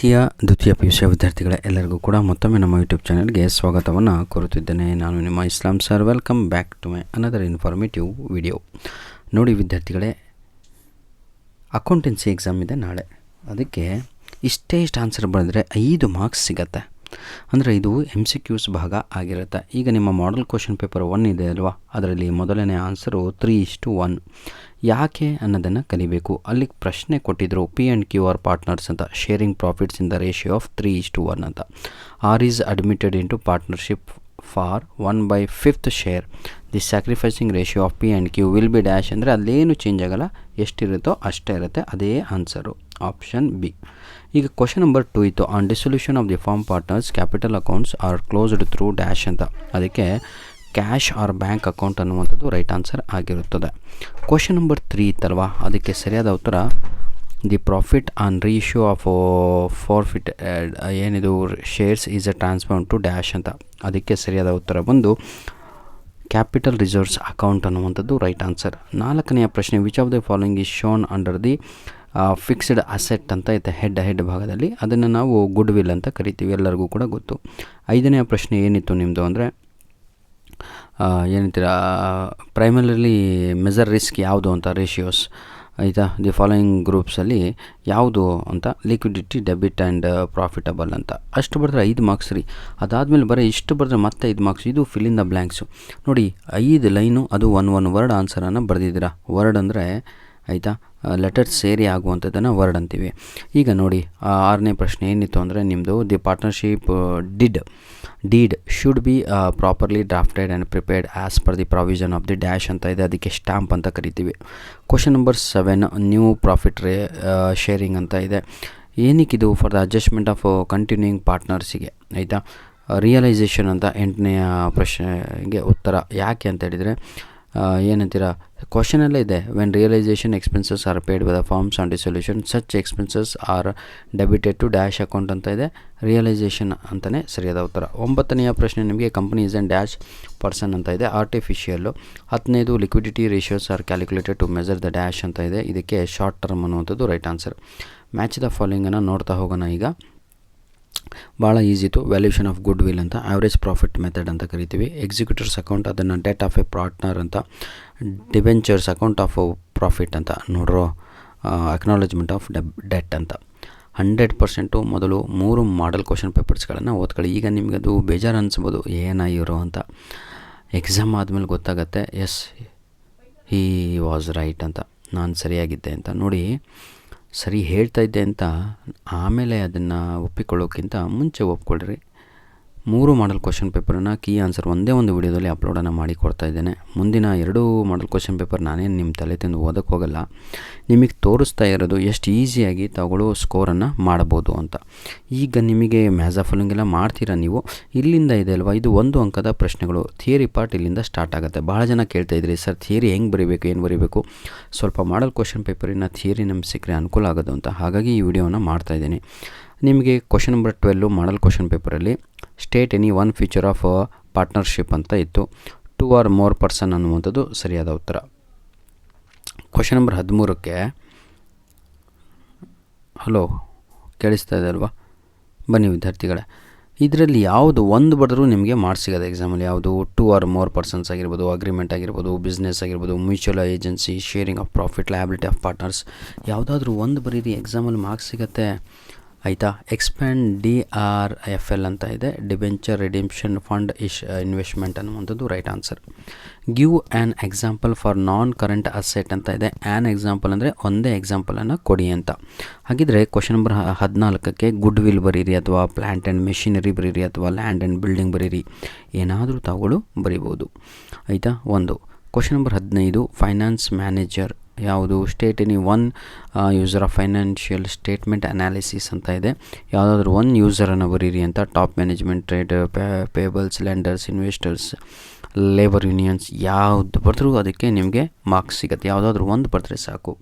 ದ್ವಿತೀಯ P U C ವಿದ್ಯಾರ್ಥಿಗಳ ಎಲ್ಲರಿಗೂ ಕೂಡ ಮತ್ತೊಮ್ಮೆ ನಮ್ಮ ಯೂಟ್ಯೂಬ್ ಚಾನಲ್ಗೆ ಸ್ವಾಗತವನ್ನು ಕೋರುತ್ತಿದ್ದೇನೆ. ನಾನು ನಿಮ್ಮ Islam sir. Welcome back to my another informative video. ನೋಡಿ ವಿದ್ಯಾರ್ಥಿಗಳೇ, ಅಕೌಂಟೆನ್ಸಿ ಎಕ್ಸಾಮ್ ಇದೆ ನಾಳೆ. ಅದಕ್ಕೆ ಇಷ್ಟು ಆನ್ಸರ್ ಬರೆದ್ರೆ 5 ಮಾರ್ಕ್ಸ್ ಸಿಗತ್ತೆ. ಅಂದರೆ ಇದು MCQs ಭಾಗ ಆಗಿರುತ್ತೆ. ಈಗ ನಿಮ್ಮ ಮಾಡೆಲ್ ಕ್ವಶನ್ ಪೇಪರ್ 1 ಇದೆ ಅಲ್ವಾ, ಅದರಲ್ಲಿ ಮೊದಲನೇ ಆನ್ಸರು 3:1. ಯಾಕೆ ಅನ್ನೋದನ್ನು ಕಲಿಬೇಕು. ಅಲ್ಲಿಗೆ ಪ್ರಶ್ನೆ ಕೊಟ್ಟಿದ್ದರು, P&Q ಆರ್ ಪಾರ್ಟ್ನರ್ಸ್ ಅಂತ, sharing profits in the ratio of 3:1 ಅಂತ. R is admitted into partnership for 1/5 share. The sacrificing ratio of P&Q will be dash. ಅಂದರೆ ಅಲ್ಲೇನು ಚೇಂಜ್ ಆಗಲ್ಲ, ಎಷ್ಟಿರುತ್ತೋ ಅಷ್ಟೇ ಇರುತ್ತೆ. ಅದೇ ಆನ್ಸರು, ಆಪ್ಷನ್ ಬಿ. ಈಗ ಕ್ವಶನ್ ನಂಬರ್ 2 ಇತ್ತು, on dissolution of the firm partners capital accounts are closed through dash ಅಂತ. ಅದಕ್ಕೆ ಕ್ಯಾಶ್ ಆರ್ ಬ್ಯಾಂಕ್ ಅಕೌಂಟ್ ಅನ್ನುವಂಥದ್ದು ರೈಟ್ ಆನ್ಸರ್ ಆಗಿರುತ್ತದೆ. ಕ್ವಶನ್ ನಂಬರ್ 3 ಇತ್ತಲ್ವಾ, ಅದಕ್ಕೆ ಸರಿಯಾದ ಉತ್ತರ the profit on ratio of forfeit ಏನಿದು shares is a transfer to dash ಅಂತ. ಅದಕ್ಕೆ ಸರಿಯಾದ ಉತ್ತರ ಬಂದು ಕ್ಯಾಪಿಟಲ್ ರಿಸರ್ವ್ಸ್ ಅಕೌಂಟ್ ಅನ್ನುವಂಥದ್ದು ರೈಟ್ ಆನ್ಸರ್. 4ನೆಯ ಪ್ರಶ್ನೆ, which of the following is shown under the fixed asset ಅಂತ ಐತೆ ಹೆಡ್ ಭಾಗದಲ್ಲಿ. ಅದನ್ನು ನಾವು ಗುಡ್ ವಿಲ್ ಅಂತ ಕರಿತೀವಿ, ಎಲ್ಲರಿಗೂ ಕೂಡ ಗೊತ್ತು. 5ನೆಯ ಪ್ರಶ್ನೆ ಏನಿತ್ತು ನಿಮ್ಮದು ಅಂದರೆ ಏನಂತೀರ, ಪ್ರೈಮರಿಲಿ ಮೆಜರ್ ರಿಸ್ಕ್ ಯಾವುದು ಅಂತ, ರೇಷಿಯೋಸ್ ಆಯಿತಾ, ದಿ ಫಾಲೋಯಿಂಗ್ ಗ್ರೂಪ್ಸಲ್ಲಿ ಯಾವುದು ಅಂತ, ಲಿಕ್ವಿಡಿಟಿ, ಡೆಬಿಟ್ ಆ್ಯಂಡ್ ಪ್ರಾಫಿಟಬಲ್ ಅಂತ. ಅಷ್ಟು ಬರೆದ್ರೆ 5 ಮಾರ್ಕ್ಸ್ ರೀ. ಅದಾದಮೇಲೆ ಬರೀ ಇಷ್ಟು ಬರೆದ್ರೆ ಮತ್ತೆ 5 ಮಾರ್ಕ್ಸ್. ಇದು ಫಿಲ್ ಇನ್ ದ ಬ್ಲ್ಯಾಂಕ್ಸು. ನೋಡಿ 5 ಲೈನು, ಅದು ಒನ್ ವರ್ಡ್ ಆನ್ಸರನ್ನು ಬರೆದಿದ್ದೀರಾ. ವರ್ಡ್ ಅಂದರೆ ಆಯಿತಾ, ಲೆಟರ್ಸ್ ಸೇರಿ ಆಗುವಂಥದ್ದನ್ನು ವರ್ಡ್ ಅಂತೀವಿ. ಈಗ ನೋಡಿ 6ನೇ ಪ್ರಶ್ನೆ ಏನಿತ್ತು ಅಂದರೆ ನಿಮ್ಮದು, the partnership deed should be properly drafted and prepared as per the provision of the dash ಅಂತ ಇದೆ. ಅದಕ್ಕೆ ಸ್ಟ್ಯಾಂಪ್ ಅಂತ ಕರಿತೀವಿ. Question number 7, new profit sharing ಅಂತ ಇದೆ. ಏನಕ್ಕಿದು, for the adjustment of continuing ಪಾರ್ಟ್ನರ್ಸಿಗೆ ಆಯಿತಾ. ರಿಯಲೈಸೇಷನ್ ಅಂತ 8ನೆಯ ಪ್ರಶ್ನೆಗೆ ಉತ್ತರ. ಯಾಕೆ ಅಂತ ಹೇಳಿದರೆ ಏನಂತೀರ, ಕ್ವಶನಲ್ಲೇ ಇದೆ, when realisation expenses are paid by the firms on dissolution such expenses are debited to dash account ಅಂತ ಇದೆ. ರಿಯಲೈಸೇಷನ್ ಅಂತಲೇ ಸರಿಯಾದ ಉತ್ತರ. 9ನೆಯ ಪ್ರಶ್ನೆ ನಿಮಗೆ, company is an dash person ಅಂತ ಇದೆ, ಆರ್ಟಿಫಿಷಿಯಲ್ಲು. 10ನೇದು, liquidity ratios are calculated to measure the dash ಅಂತ ಇದೆ. ಇದಕ್ಕೆ ಶಾರ್ಟ್ ಟರ್ಮ್ ಅನ್ನುವಂಥದ್ದು ರೈಟ್ ಆನ್ಸರ್. ಮ್ಯಾಚ್ ದ ಫಾಲೋಯಿಂಗನ್ನು ನೋಡ್ತಾ ಹೋಗೋಣ. ಈಗ ಭಾಳ ಈಸಿತು. ವ್ಯಾಲ್ಯೂಷನ್ ಆಫ್ ಗುಡ್ ವಿಲ್ ಅಂತ, ಆವ್ರೇಜ್ ಪ್ರಾಫಿಟ್ ಮೆಥಡ್ ಅಂತ ಕರಿತೀವಿ. ಎಕ್ಸಿಕ್ಯೂಟರ್ಸ್ ಅಕೌಂಟ್, ಅದನ್ನು ಡೆಟ್ ಆಫ್ ಎ ಪಾರ್ಟ್ನರ್ ಅಂತ. ಡಿಬೆಂಚರ್ಸ್ ಅಕೌಂಟ್ ಆಫ್ ಪ್ರಾಫಿಟ್ ಅಂತ ನೋಡ್ರೋ, ಅಕ್ನಾಲೇಜ್ಮೆಂಟ್ ಆಫ್ ಡೆಟ್ ಅಂತ. 100% ಮೊದಲು 3 ಮಾಡೆಲ್ ಕ್ವಶನ್ ಪೇಪರ್ಸ್ಗಳನ್ನು ಓದ್ಕೊಳ್ಳಿ. ಈಗ ನಿಮಗೆ ಅದು ಬೇಜಾರು ಅನಿಸ್ಬೋದು, ಏನಾಗಿರೋ ಅಂತ. ಎಕ್ಸಾಮ್ ಆದಮೇಲೆ ಗೊತ್ತಾಗತ್ತೆ, ಎಸ್ ಹೀ ವಾಸ್ ರೈಟ್ ಅಂತ, ನಾನು ಸರಿಯಾಗಿದ್ದೆ ಅಂತ. ನೋಡಿ, ಸರಿ ಹೇಳ್ತಾ ಇದ್ದೆ ಅಂತ ಆಮೇಲೆ ಅದನ್ನು ಒಪ್ಪಿಕೊಳ್ಳೋಕ್ಕಿಂತ ಮುಂಚೆ ಒಪ್ಕೊಳ್ರಿ. 3 ಮಾಡೆಲ್ ಕ್ವಶನ್ ಪೇಪರನ್ನು ಕೀ ಆನ್ಸರ್ ಒಂದೇ ಒಂದು ವಿಡಿಯೋದಲ್ಲಿ ಅಪ್ಲೋಡನ್ನು ಮಾಡಿ ಕೊಡ್ತಾ ಇದ್ದೇನೆ. ಮುಂದಿನ 2 ಮಾಡೆಲ್ ಕ್ವಶನ್ ಪೇಪರ್ ನಾನೇನು ನಿಮ್ಮ ತಲೆ ತಿಂದು ಓದಕ್ಕೆ ಹೋಗಲ್ಲ, ನಿಮಗೆ ತೋರಿಸ್ತಾ ಇರೋದು ಎಷ್ಟು ಈಸಿಯಾಗಿ ತಗೊಳ್ಳೋ ಸ್ಕೋರನ್ನು ಮಾಡ್ಬೋದು ಅಂತ. ಈಗ ನಿಮಗೆ ಮ್ಯಾಚ್ ದ ಫಾಲೋಯಿಂಗ್ ಎಲ್ಲ ಮಾಡ್ತೀರಾ ನೀವು. ಇಲ್ಲಿಂದ ಇದೆ ಅಲ್ವಾ, ಇದು 1 ಅಂಕದ ಪ್ರಶ್ನೆಗಳು. ಥಿಯರಿ ಪಾರ್ಟ್ ಇಲ್ಲಿಂದ ಸ್ಟಾರ್ಟ್ ಆಗುತ್ತೆ. ಭಾಳ ಜನ ಕೇಳ್ತಾ ಇದ್ರಿ, ಸರ್ ಥಿಯರಿ ಹೆಂಗೆ ಬರೀಬೇಕು, ಏನು ಬರೀಬೇಕು, ಸ್ವಲ್ಪ ಮಾಡೆಲ್ ಕ್ವಶನ್ ಪೇಪರಿನ ಥಿಯರಿ ನಮ್ಗೆ ಸಿಕ್ಕರೆ ಅನುಕೂಲ ಆಗೋದು ಅಂತ. ಹಾಗಾಗಿ ಈ ವಿಡಿಯೋನ ಮಾಡ್ತಾಯಿದ್ದೀನಿ. ನಿಮಗೆ ಕ್ವಶನ್ ನಂಬರ್ 12 ಮಾಡೆಲ್ ಕ್ವಶನ್ ಪೇಪರಲ್ಲಿ state any one feature of partnership ಅಂತ ಇತ್ತು. 2 ಆರ್ ಮೋರ್ ಪರ್ಸನ್ ಅನ್ನುವಂಥದ್ದು ಸರಿಯಾದ ಉತ್ತರ. ಕ್ವಶನ್ ನಂಬರ್ 13ಕ್ಕೆ, ಹಲೋ ಕೇಳಿಸ್ತಾ ಇದೆ ಅಲ್ವಾ, ಬನ್ನಿ ವಿದ್ಯಾರ್ಥಿಗಳೇ, ಇದರಲ್ಲಿ ಯಾವುದು ಒಂದು ಬರೆದ್ರೂ ನಿಮಗೆ ಮಾರ್ಕ್ಸ್ ಸಿಗೋದು ಎಕ್ಸಾಮಲ್ಲಿ. ಯಾವುದು 2 ಆರ್ ಮೋರ್ ಪರ್ಸನ್ಸ್ ಆಗಿರ್ಬೋದು, ಅಗ್ರಿಮೆಂಟ್ ಆಗಿರ್ಬೋದು, ಬಿಸ್ನೆಸ್ ಆಗಿರ್ಬೋದು, mutual agency, sharing of profit, liability of partners, ಯಾವುದಾದ್ರೂ ಒಂದು ಬರೀರಿ, ಎಕ್ಸಾಮಲ್ಲಿ ಮಾರ್ಕ್ಸ್ ಸಿಗುತ್ತೆ ಆಯಿತಾ. ಎಕ್ಸ್ಪ್ಯಾಂಡ್ DRFL ಅಂತ ಇದೆ, ಡಿಬೆಂಚರ್ ರಿಡಿಂಪ್ಷನ್ ಫಂಡ್ ಇನ್ವೆಸ್ಟ್ಮೆಂಟ್ ಅನ್ನುವಂಥದ್ದು right answer. Give an example for non current asset ಅಂತ ಇದೆ. ಆ್ಯನ್ ಎಕ್ಸಾಂಪಲ್ ಅಂದರೆ ಒಂದೇ ಎಕ್ಸಾಂಪಲನ್ನು ಕೊಡಿ ಅಂತ. ಹಾಗಿದ್ರೆ ಕ್ವಶನ್ ನಂಬರ್ 14ಕ್ಕೆ ಗುಡ್ ವಿಲ್ ಬರೀರಿ, ಅಥವಾ ಪ್ಲ್ಯಾಂಟ್ ಆ್ಯಂಡ್ ಮೆಷಿನರಿ ಬರೀರಿ, ಅಥವಾ ಲ್ಯಾಂಡ್ ಆ್ಯಂಡ್ ಬಿಲ್ಡಿಂಗ್ ಬರೀರಿ, ಏನಾದರೂ ತಾವುಗಳು ಬರಿಬೋದು ಆಯಿತಾ. ಕ್ವಶನ್ ನಂಬರ್ 15, ಫೈನಾನ್ಸ್ ಮ್ಯಾನೇಜರ್ ಯಾವುದು, state any one user of financial statement analysis ಅಂತ ಇದೆ. ಯಾವುದಾದ್ರೂ ಒಂದು ಯೂಸರನ್ನು ಬರೀರಿ ಅಂತ. Top management, trader, payables, lenders, investors, labour unions, ಯಾವುದು ಬರೆದ್ರೂ ಅದಕ್ಕೆ ನಿಮಗೆ ಮಾರ್ಕ್ಸ್ ಸಿಗುತ್ತೆ. ಯಾವುದಾದ್ರೂ ಒಂದು ಬರೆದ್ರೆ ಸಾಕು.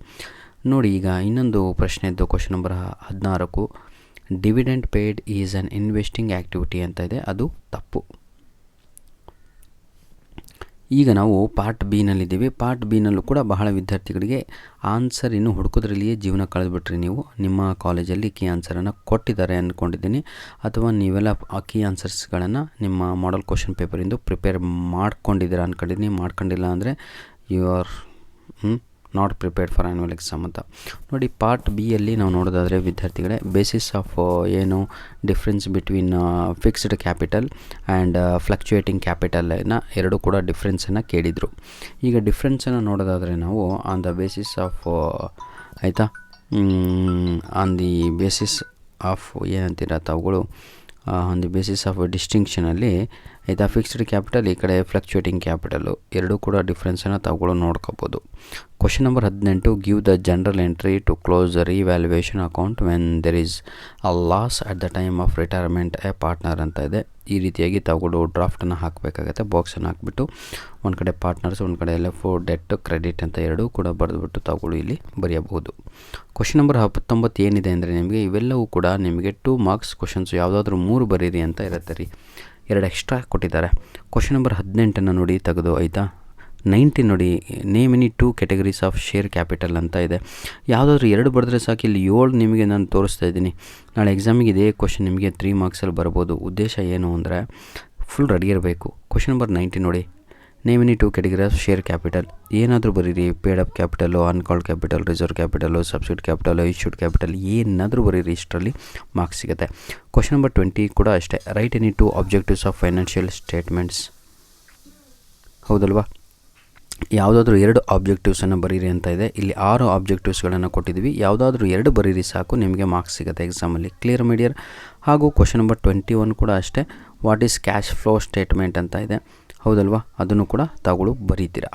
ನೋಡಿ, ಈಗ ಇನ್ನೊಂದು ಪ್ರಶ್ನೆ ಇದ್ದು question number 16, dividend paid is on investing activity ಅಂತ ಇದೆ. ಅದು ತಪ್ಪು. ಈಗ ನಾವು ಪಾರ್ಟ್ ಬಿನಲ್ಲಿದ್ದೀವಿ. ಪಾರ್ಟ್ ಬಿನಲ್ಲೂ ಕೂಡ ಬಹಳ ವಿದ್ಯಾರ್ಥಿಗಳಿಗೆ ಆನ್ಸರ್ ಇನ್ನು ಹುಡುಕೋದ್ರಲ್ಲಿಯೇ ಜೀವನ ಕಳೆದುಬಿಟ್ರಿ ನೀವು. ನಿಮ್ಮ ಕಾಲೇಜಲ್ಲಿ ಕೀ ಆನ್ಸರನ್ನು ಕೊಟ್ಟಿದ್ದಾರೆ ಅಂದ್ಕೊಂಡಿದ್ದೀನಿ, ಅಥವಾ ನೀವೆಲ್ಲ ಆ ಕೀ ಆನ್ಸರ್ಸ್ಗಳನ್ನು ನಿಮ್ಮ ಮಾಡಲ್ ಕ್ವಶನ್ ಪೇಪರಿಂದ ಪ್ರಿಪೇರ್ ಮಾಡ್ಕೊಂಡಿದ್ದೀರಾ ಅಂದ್ಕೊಂಡಿದ್ದೀನಿ. ಮಾಡ್ಕೊಂಡಿಲ್ಲ ಅಂದರೆ you are not prepared for annual exam ಅಂತ. ನೋಡಿ, ಪಾರ್ಟ್ ಬಿಯಲ್ಲಿ ನಾವು ನೋಡೋದಾದರೆ ವಿದ್ಯಾರ್ಥಿಗಳೇ, ಬೇಸಿಸ್ ಆಫ್ ಏನು difference between fixed capital and fluctuating ಕ್ಯಾಪಿಟಲ್ನ ಎರಡೂ ಕೂಡ ಡಿಫ್ರೆನ್ಸನ್ನು ಕೇಳಿದರು. ಈಗ ಡಿಫ್ರೆನ್ಸನ್ನು ನೋಡೋದಾದರೆ ನಾವು ಆನ್ ದ ಬೇಸಿಸ್ ಆಫ್ ಆಯಿತಾ, ಆನ್ ದಿ ಬೇಸಿಸ್ ಆಫ್ ಏನಂತೀರ ತಾವುಗಳು, ಆನ್ ದಿ ಬೇಸಿಸ್ ಆಫ್ ಡಿಸ್ಟಿಂಕ್ಷನಲ್ಲಿ ಆಯಿತಾ, ಫಿಕ್ಸ್ಡ್ ಕ್ಯಾಪಿಟಲ್ ಈ ಕಡೆ ಫ್ಲಕ್ಚುಯೇಟಿಂಗ್ ಕ್ಯಾಪಿಟಲು ಎರಡೂ ಕೂಡ ಡಿಫ್ರೆನ್ಸನ್ನು ತಾವುಗಳು ನೋಡ್ಕೋಬೋದು. Question number 18, give the general entry to close the revaluation account when there is a loss at the time of retirement a partner ಅಂತ ಇದೆ. ಈ ರೀತಿಯಾಗಿ ತಾವುಗಳು ಡ್ರಾಫ್ಟನ್ನು ಹಾಕಬೇಕಾಗತ್ತೆ. ಬಾಕ್ಸನ್ನು ಹಾಕಿಬಿಟ್ಟು ಒಂದು ಕಡೆ ಪಾರ್ಟ್ನರ್ಸ್, ಒಂದು ಕಡೆ LF, ಡೆಟ್, ಕ್ರೆಡಿಟ್ ಅಂತ ಎರಡೂ ಕೂಡ ಬರೆದುಬಿಟ್ಟು ತಾವುಗಳು ಇಲ್ಲಿ ಬರೆಯಬಹುದು. ಕ್ವಶನ್ ನಂಬರ್ 19 ಏನಿದೆ ಅಂದರೆ ನಿಮಗೆ ಇವೆಲ್ಲವೂ ಕೂಡ ನಿಮಗೆ 2 ಮಾರ್ಕ್ಸ್ ಕ್ವಶನ್ಸು, ಯಾವುದಾದ್ರೂ 3 ಬರೀರಿ ಅಂತ ಇರುತ್ತೆ ರೀ. 2 ಎಕ್ಸ್ಟ್ರಾ ಕೊಟ್ಟಿದ್ದಾರೆ. ಕ್ವಶನ್ ನಂಬರ್ 18 ನೋಡಿ ತೆಗೆದು ಆಯಿತಾ. 19 ನೋಡಿ, name any 2 categories of share capital ಅಂತ ಇದೆ. ಯಾವುದಾದ್ರೂ 2 ಬರೆದ್ರೆ ಸಾಕು. ಇಲ್ಲಿ 7 ನಿಮಗೆ ನಾನು ತೋರಿಸ್ತಾ ಇದ್ದೀನಿ. ನಾಳೆ ಎಕ್ಸಾಮಿಗೆ ಇದೇ ಕ್ವಶನ್ ನಿಮಗೆ 3 ಮಾರ್ಕ್ಸಲ್ಲಿ ಬರ್ಬೋದು. ಉದ್ದೇಶ ಏನು ಅಂದರೆ ಫುಲ್ ರೆಡಿ ಇರಬೇಕು. ಕ್ವಶನ್ ನಂಬರ್ 19 ನೋಡಿ, name any 2 category of share capital. ಏನಾದರೂ ಬರೀರಿ, paid up capital, uncalled capital, reserve capital, subsidy capital, issued capital, ಏನಾದರೂ ಬರೀರಿ, ಇಷ್ಟರಲ್ಲಿ ಮಾರ್ಕ್ಸ್ ಸಿಗುತ್ತೆ. ಕ್ವಶನ್ ನಂಬರ್ 20 ಕೂಡ ಅಷ್ಟೇ. Right any 2 objectives of financial statements. ಹೌದಲ್ವಾ, ಯಾವುದಾದ್ರೂ 2 ಆಬ್ಜೆಕ್ಟಿವ್ಸನ್ನು ಬರೀರಿ ಅಂತ ಇದೆ. ಇಲ್ಲಿ 6 ಆಬ್ಜೆಕ್ಟಿವ್ಸ್ಗಳನ್ನು ಕೊಟ್ಟಿದ್ದೀವಿ. ಯಾವುದಾದ್ರೂ 2 ಬರೀರಿ ಸಾಕು, ನಿಮಗೆ ಮಾರ್ಕ್ಸ್ ಸಿಗುತ್ತೆ ಎಕ್ಸಾಮಲ್ಲಿ. ಕ್ಲಿಯರ್ ಮೀಡಿಯರ್. ಹಾಗೂ ಕ್ವಶನ್ ನಂಬರ್ 21 ಕೂಡ ಅಷ್ಟೇ. What is cash flow statement ಅಂತ ಇದೆ. ಹೌದಲ್ವಾ, ಅದನ್ನು ಕೂಡ ತಾವುಗಳು ಬರೀತೀರಾ.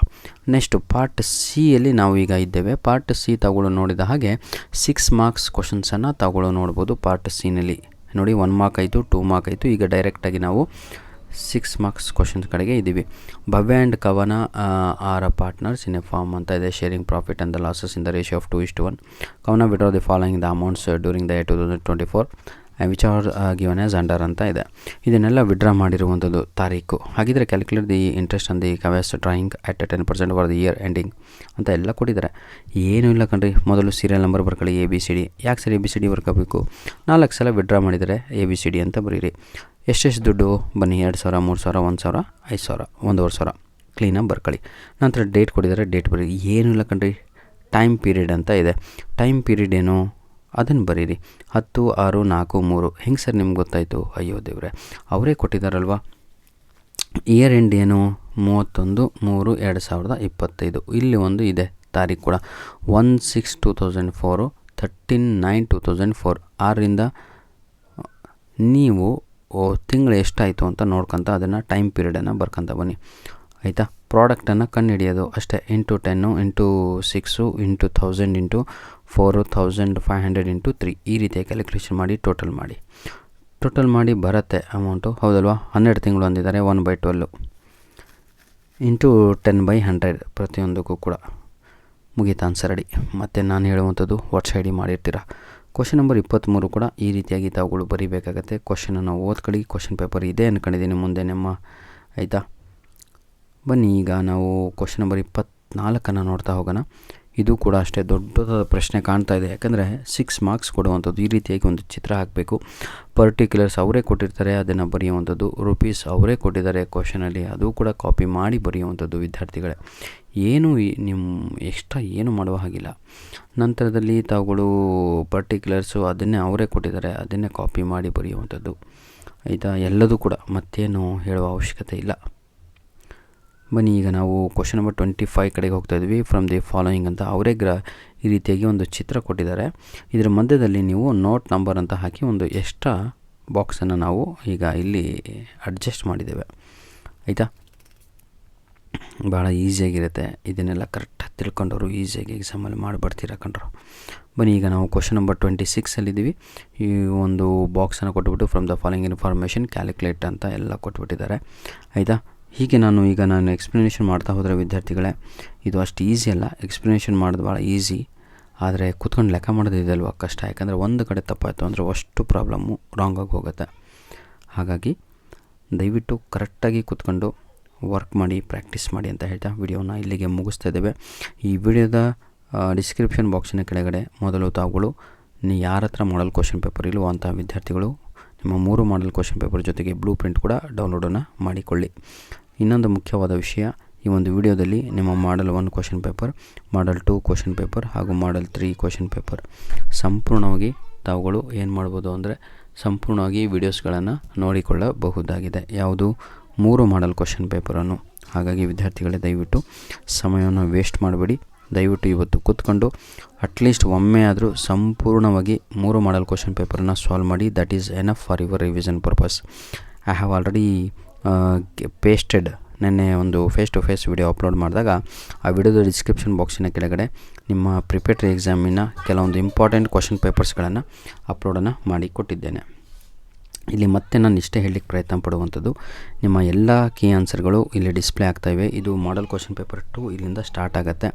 ನೆಕ್ಸ್ಟು ಪಾರ್ಟ್ ಸಿಯಲ್ಲಿ ನಾವು ಈಗ ಇದ್ದೇವೆ. ಪಾರ್ಟ್ ಸಿ ತಾವುಗಳು ನೋಡಿದ ಹಾಗೆ 6 ಮಾರ್ಕ್ಸ್ ಕ್ವಶನ್ಸನ್ನು ತಾವುಗಳು ನೋಡ್ಬೋದು. ಪಾರ್ಟ್ ಸಿನಲ್ಲಿ ನೋಡಿ, 1 ಮಾರ್ಕ್ ಆಯಿತು, 2 ಮಾರ್ಕ್ ಆಯಿತು. ಈಗ ಡೈರೆಕ್ಟಾಗಿ ನಾವು 6 ಮಾರ್ಕ್ಸ್ ಕ್ವಶನ್ಸ್ ಕಡೆಗೆ ಇದ್ದೀವಿ. Bhavya and Kavana are partners in a firm ಅಂತ ಇದೆ. Sharing profit and the losses in the ratio of 2:1. Kavana withdrew the following the amounts during the year 2024 which are given as under ಅಂತ ಇದೆ. ಇದನ್ನೆಲ್ಲ ವಿಡ್ರಾ ಮಾಡಿರುವಂಥದ್ದು ತಾರೀಕು. ಹಾಗಿದ್ರೆ calculate the interest on the ಕವೆಸ್ಟ್ drawing at 10% for the year ending ಅಂತ ಎಲ್ಲ ಕೊಟ್ಟಿದ್ದಾರೆ. ಏನೂ ಇಲ್ಲ ಕಣ್ರಿ. ಮೊದಲು ಸೀರಿಯಲ್ ನಂಬರ್ ಬರ್ಕೊಳ್ಳಿ, ABCD. ಯಾಕೆ ಸರ್ ABCD ಬರ್ಕೋಬೇಕು? 4 ಸಲ ವಿಡ್ರಾ ಮಾಡಿದರೆ ABCD ಅಂತ ಬರೀರಿ. ಎಷ್ಟೆಷ್ಟು ದುಡ್ಡು? ಬನ್ನಿ, 2,000, 3,000, 1,000, 5,000, 1,500 ಕ್ಲೀನಾಗಿ ಬರ್ಕೊಳ್ಳಿ. ನಂತರ ಡೇಟ್ ಕೊಟ್ಟಿದ್ದಾರೆ, ಡೇಟ್ ಬರೀರಿ. ಏನೂ ಇಲ್ಲ ಕಣ್ರಿ. ಟೈಮ್ ಪೀರಿಯಡ್ ಅಂತ ಇದೆ. ಟೈಮ್ ಪೀರಿಯಡ್ ಏನು ಅದನ್ನು ಬರೀರಿ. 10/6/4/3. ಹೆಂಗೆ ಸರ್ ನಿಮ್ಗೆ ಗೊತ್ತಾಯಿತು? ಅಯ್ಯೋ ದೇವ್ರೆ, ಅವರೇ ಕೊಟ್ಟಿದ್ದಾರಲ್ವ. ಇಯರ್ ಎಂಡ್ ಏನು? 31/3/2025. ಇಲ್ಲಿ ಒಂದು ಇದೆ ತಾರೀಕು ಕೂಡ, 1/6/2004, 13/9/2004. 6ರಿಂದ ನೀವು ತಿಂಗಳು ಎಷ್ಟಾಯಿತು ಅಂತ ನೋಡ್ಕೊತ ಅದನ್ನು ಟೈಮ್ ಪೀರಿಯಡನ್ನು ಬರ್ಕೊತ ಬನ್ನಿ. ಆಯಿತಾ? ಪ್ರಾಡಕ್ಟನ್ನು ಕಂಡುಹಿಡಿಯೋದು ಅಷ್ಟೇ. 10 6 1000 4500 3 ಈ ರೀತಿಯ ಕ್ಯಾಲ್ಕುಲೇಷನ್ ಮಾಡಿ ಟೋಟಲ್ ಮಾಡಿ ಬರುತ್ತೆ ಅಮೌಂಟು. ಹೌದಲ್ವಾ? 12 ತಿಂಗಳು ಅಂದಿದ್ದಾರೆ. 1/12 10/100 ಪ್ರತಿಯೊಂದಕ್ಕೂ ಕೂಡ ಮುಗೀತು ಆನ್ಸರ್ ರೆಡಿ. ಮತ್ತು ನಾನು ಹೇಳುವಂಥದ್ದು ವಾಟ್ಸ್ ಐಡಿ ಮಾಡಿರ್ತೀರ. ಕ್ವಶನ್ ನಂಬರ್ 23 ಕೂಡ ಈ ರೀತಿಯಾಗಿ ತಾವುಗಳು ಬರೀಬೇಕಾಗತ್ತೆ. ಕ್ವಶನನ್ನು ಓದ್ಕೊಳ್ಳಿ. ಕ್ವಶನ್ ಪೇಪರ್ ಇದೆ ಅಂದ್ಕೊಂಡಿದ್ದೀನಿ ಮುಂದೆ ನಮ್ಮ. ಆಯಿತಾ? ಬನ್ನಿ, ಈಗ ನಾವು ಕ್ವಶನ್ ನಂಬರ್ 24 ನೋಡ್ತಾ ಹೋಗೋಣ. ಇದು ಕೂಡ ಅಷ್ಟೇ ದೊಡ್ಡದಾದ ಪ್ರಶ್ನೆ ಕಾಣ್ತಾ ಇದೆ. ಯಾಕಂದರೆ 6 ಮಾರ್ಕ್ಸ್ ಕೊಡುವಂಥದ್ದು. ಈ ರೀತಿಯಾಗಿ ಒಂದು ಚಿತ್ರ ಹಾಕಬೇಕು. ಪರ್ಟಿಕ್ಯುಲರ್ಸ್ ಅವರೇ ಕೊಟ್ಟಿರ್ತಾರೆ, ಅದನ್ನು ಬರೆಯುವಂಥದ್ದು. ರುಪೀಸ್ ಅವರೇ ಕೊಟ್ಟಿದ್ದಾರೆ ಕ್ವಶನಲ್ಲಿ, ಅದು ಕೂಡ ಕಾಪಿ ಮಾಡಿ ಬರೆಯುವಂಥದ್ದು ವಿದ್ಯಾರ್ಥಿಗಳೇ. ಏನು ನಿಮ್ಮ ಎಕ್ಸ್ಟ್ರಾ ಏನು ಮಾಡುವ ಹಾಗಿಲ್ಲ. ನಂತರದಲ್ಲಿ ತಾವುಗಳು ಪರ್ಟಿಕ್ಯುಲರ್ಸು ಅದನ್ನೇ ಅವರೇ ಕೊಟ್ಟಿದ್ದಾರೆ, ಅದನ್ನೇ ಕಾಪಿ ಮಾಡಿ ಬರೆಯುವಂಥದ್ದು. ಆಯಿತಾ? ಎಲ್ಲದೂ ಕೂಡ ಮತ್ತೇನು ಹೇಳುವ ಅವಶ್ಯಕತೆ ಇಲ್ಲ. ಬನ್ನಿ, ಈಗ ನಾವು ಕ್ವಶನ್ ನಂಬರ್ 25 ಕಡೆಗೆ ಹೋಗ್ತಾ ಇದ್ವಿ. ಫ್ರಮ್ ದಿ ಫಾಲೋಯಿಂಗ್ ಅಂತ ಅವರೇ ಈ ರೀತಿಯಾಗಿ ಒಂದು ಚಿತ್ರ ಕೊಟ್ಟಿದ್ದಾರೆ. ಇದರ ಮಧ್ಯದಲ್ಲಿ ನೀವು ನೋಟ್ ನಂಬರ್ ಅಂತ ಹಾಕಿ ಒಂದು ಎಕ್ಸ್ಟ್ರಾ ಬಾಕ್ಸನ್ನು ನಾವು ಈಗ ಇಲ್ಲಿ ಅಡ್ಜಸ್ಟ್ ಮಾಡಿದ್ದೇವೆ. ಆಯಿತಾ? ಭಾಳ ಈಸಿಯಾಗಿರುತ್ತೆ. ಇದನ್ನೆಲ್ಲ ಕರೆಕ್ಟಾಗಿ ತಿಳ್ಕೊಂಡವರು ಈಸಿಯಾಗಿ ಎಕ್ಸಾಮಲ್ಲಿ ಮಾಡಿಬಿಡ್ತೀರ ಕಣ್ರು. ಬನ್ನಿ, ಈಗ ನಾವು ಕ್ವಶನ್ ನಂಬರ್ 26ಅಲ್ಲಿದ್ದೀವಿ. ಈ ಒಂದು ಬಾಕ್ಸನ್ನು ಕೊಟ್ಬಿಟ್ಟು from the following information calculate ಅಂತ ಎಲ್ಲ ಕೊಟ್ಬಿಟ್ಟಿದ್ದಾರೆ. ಆಯಿತಾ? ಹೀಗೆ ನಾನು ಎಕ್ಸ್ಪ್ಲನೇಷನ್ ಮಾಡ್ತಾ ಹೋದರೆ ವಿದ್ಯಾರ್ಥಿಗಳೇ, ಇದು ಅಷ್ಟು ಈಸಿ ಅಲ್ಲ. ಎಕ್ಸ್ಪ್ಲನೇಷನ್ ಮಾಡೋದು ಭಾಳ ಈಸಿ, ಆದರೆ ಕೂತ್ಕೊಂಡು ಲೆಕ್ಕ ಮಾಡೋದು ಇದಲ್ವ ಕಷ್ಟ. ಯಾಕಂದರೆ ಒಂದು ಕಡೆ ತಪ್ಪಾಯಿತು ಅಂದರೆ ಅಷ್ಟು ಪ್ರಾಬ್ಲಮ್ಮು ರಾಂಗಾಗಿ ಹೋಗುತ್ತೆ. ಹಾಗಾಗಿ ದಯವಿಟ್ಟು ಕರೆಕ್ಟಾಗಿ ಕೂತ್ಕೊಂಡು ವರ್ಕ್ ಮಾಡಿ, ಪ್ರಾಕ್ಟೀಸ್ ಮಾಡಿ ಅಂತ ಹೇಳ್ತಾ ವಿಡಿಯೋನ ಇಲ್ಲಿಗೆ ಮುಗಿಸ್ತಾ ಇದ್ದೇವೆ. ಈ ವಿಡಿಯೋದ ಡಿಸ್ಕ್ರಿಪ್ಷನ್ ಬಾಕ್ಸಿನ ಕೆಳಗಡೆ ಮೊದಲು ತಾವುಗಳು ಯಾರ ಹತ್ರ ಮಾಡಲ್ ಕ್ವಶನ್ ಪೇಪರ್ ಇಲ್ವೋ ಅಂಥ ವಿದ್ಯಾರ್ಥಿಗಳು ನಿಮ್ಮ 3 ಮಾಡಲ್ ಕ್ವಶನ್ ಪೇಪರ್ ಜೊತೆಗೆ ಬ್ಲೂ ಪ್ರಿಂಟ್ ಕೂಡ ಡೌನ್ಲೋಡನ್ನು ಮಾಡಿಕೊಳ್ಳಿ. ಇನ್ನೊಂದು ಮುಖ್ಯವಾದ ವಿಷಯ, ಈ ಒಂದು ವಿಡಿಯೋದಲ್ಲಿ ನಿಮ್ಮ ಮಾಡಲ್ 1 ಕ್ವಶನ್ ಪೇಪರ್, ಮಾಡಲ್ 2 ಕ್ವಶನ್ ಪೇಪರ್ ಹಾಗೂ ಮಾಡಲ್ 3 ಕ್ವಶನ್ ಪೇಪರ್ ಸಂಪೂರ್ಣವಾಗಿ ತಾವುಗಳು ಏನು ಮಾಡ್ಬೋದು ಅಂದರೆ ಸಂಪೂರ್ಣವಾಗಿ ವಿಡಿಯೋಸ್ಗಳನ್ನು ನೋಡಿಕೊಳ್ಳಬಹುದಾಗಿದೆ. ಯಾವುದು 3 ಮಾಡಲ್ ಕ್ವಶನ್ ಪೇಪರನ್ನು. ಹಾಗಾಗಿ ವಿದ್ಯಾರ್ಥಿಗಳೇ ದಯವಿಟ್ಟು ಸಮಯವನ್ನು ವೇಸ್ಟ್ ಮಾಡಬೇಡಿ. ದಯವಿಟ್ಟು ಇವತ್ತು ಕೂತ್ಕೊಂಡು ಅಟ್ಲೀಸ್ಟ್ ಒಮ್ಮೆ ಆದರೂ ಸಂಪೂರ್ಣವಾಗಿ 3 ಮಾಡಲ್ ಕ್ವಶನ್ ಪೇಪರನ್ನು ಸಾಲ್ವ್ ಮಾಡಿ. That is enough for your revision purpose. I have already pasted ನೆನ್ನೆ ಒಂದು face to face video upload ಮಾಡಿದಾಗ ಆ ವಿಡಿಯೋದ ಡಿಸ್ಕ್ರಿಪ್ಷನ್ ಬಾಕ್ಸಿನ ಕೆಳಗಡೆ ನಿಮ್ಮ ಪ್ರಿಪೇಟರಿ ಎಕ್ಸಾಮಿನ ಕೆಲವೊಂದು ಇಂಪಾರ್ಟೆಂಟ್ ಕ್ವಶನ್ ಪೇಪರ್ಸ್ಗಳನ್ನು ಅಪ್ಲೋಡನ್ನು ಮಾಡಿ ಕೊಟ್ಟಿದ್ದೇನೆ. ಇಲ್ಲಿ ಮತ್ತೆ ನಾನು ಇಷ್ಟೇ ಹೇಳಲಿಕ್ಕೆ ಪ್ರಯತ್ನ ಪಡುವಂಥದ್ದು, ನಿಮ್ಮ ಎಲ್ಲ ಕೀ ಆನ್ಸರ್ಗಳು ಇಲ್ಲಿ ಡಿಸ್ಪ್ಲೇ ಆಗ್ತಾಯಿವೆ. ಇದು ಮಾಡಲ್ ಕ್ವಶನ್ ಪೇಪರ್ 2 ಇಲ್ಲಿಂದ ಸ್ಟಾರ್ಟ್ ಆಗುತ್ತೆ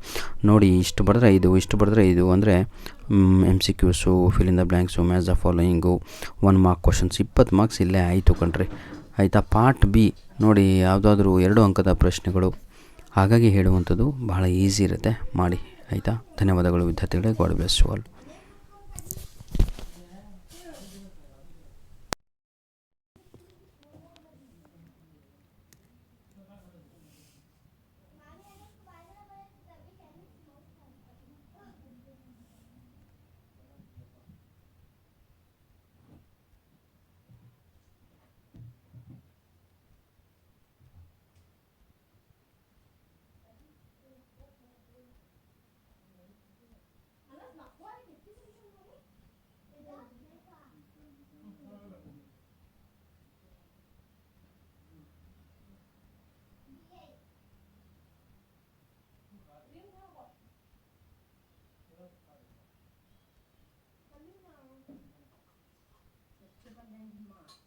ನೋಡಿ. ಇಷ್ಟು ಬರೆದ್ರೆ ಇಷ್ಟು ಬರೆದ್ರೆ ಅಂದರೆ MCQಸು, fill in the blanks, match the following, 1 mark questions, 20 marks ಇಲ್ಲೇ ಆಯಿತು ಕಣ್ರಿ. ಆಯಿತಾ. ಪಾರ್ಟ್ ಬಿ ನೋಡಿ, ಯಾವುದಾದ್ರೂ 2 ಅಂಕದ ಪ್ರಶ್ನೆಗಳು. ಹಾಗಾಗಿ ಹೇಳುವಂಥದ್ದು ಬಹಳ ಈಸಿ ಇರುತ್ತೆ, ಮಾಡಿ. ಆಯಿತಾ. ಧನ್ಯವಾದಗಳು ವಿದ್ಯಾರ್ಥಿಗಳೇ. God bless you all. Coba